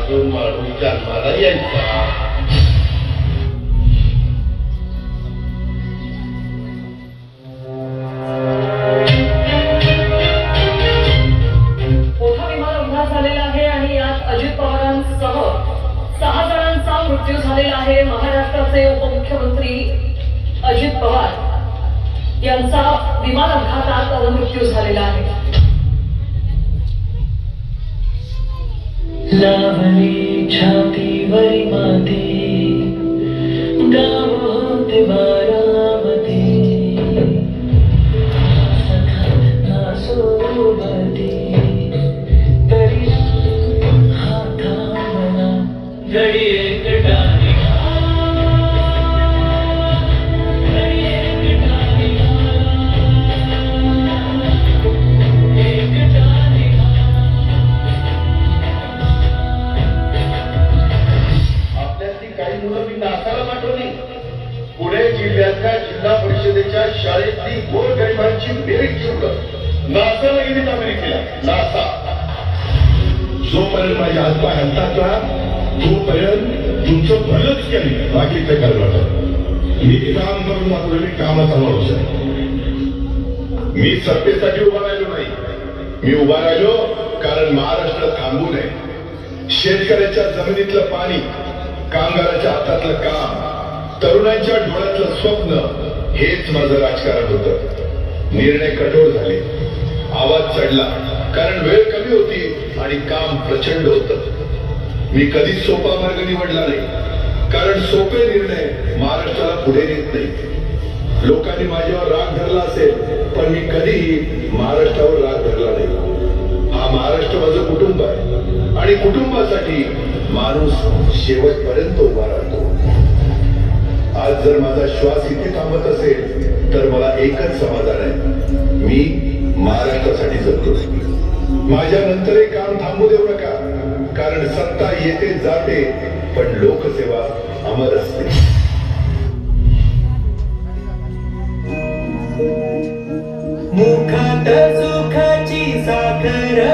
गावातून माणूस जन्माला यायचा. मोठा विमान अपघात झालेला आहे आणि यात अजित पवारांसह 6 जणांचा मृत्यू झालेला आहे. महाराष्ट्राचे उपमुख्यमंत्री अजित पवार यांचा विमान अपघातात मृत्यू झालेला आहे. लावली छातीवरी माती गाव होते बारामती सखा सोबती तरी हाता मला घडी एकटाने काही मुलं मी नासाला पाठवली. पुणे जिल्ह्यातल्या जिल्हा परिषदेच्या शाळेतली गोरगरिबांची मेरिट शुल्क नासाला गेली अमेरिकेला. नासा जोपर्यंत माझे हातपाय हलतात ना तोपर्यंत तुमचं भलंच केलं बाकी ते करणार. मी काम करून दाखवलं. मी कामाचा माणूस आहे. मी सत्तेसाठी उभा राहिलो नाही. मी उभा राहिलो कारण महाराष्ट्र थांबू नये. शेतकऱ्याच्या जमिनीतलं पाणी, कामगाराच्या हातातलं काम, तरुणांच्या डोळ्यातलं स्वप्न हेच माझं राजकारण होतं. निर्णय कठोर झाले, आवाज चढला कारण वेळ कमी होती आणि काम प्रचंड होतं. मी कधीच सोपा मार्ग निवडला नाही कारण सोपे निर्णय महाराष्ट्राला पुढे नेत नाही. लोकांनी माझ्यावर राग धरला असेल पण मी कधीही महाराष्ट्रावर राग धरला नाही. हा महाराष्ट्र माझं कुटुंब आहे आणि कुटुंबासाठी माणूस शेवटपर्यंत उभा राहतो. आज जर माझा श्वास इथे थांबत असेल तर मला एकच समाधान आहे. मी महाराष्ट्रासाठी जगलो. माझ्या नंतरही काम थांबू देऊ नका कारण सत्ता येते जाते पण लोकसेवा अमर असते. मुखात सुखाची साखर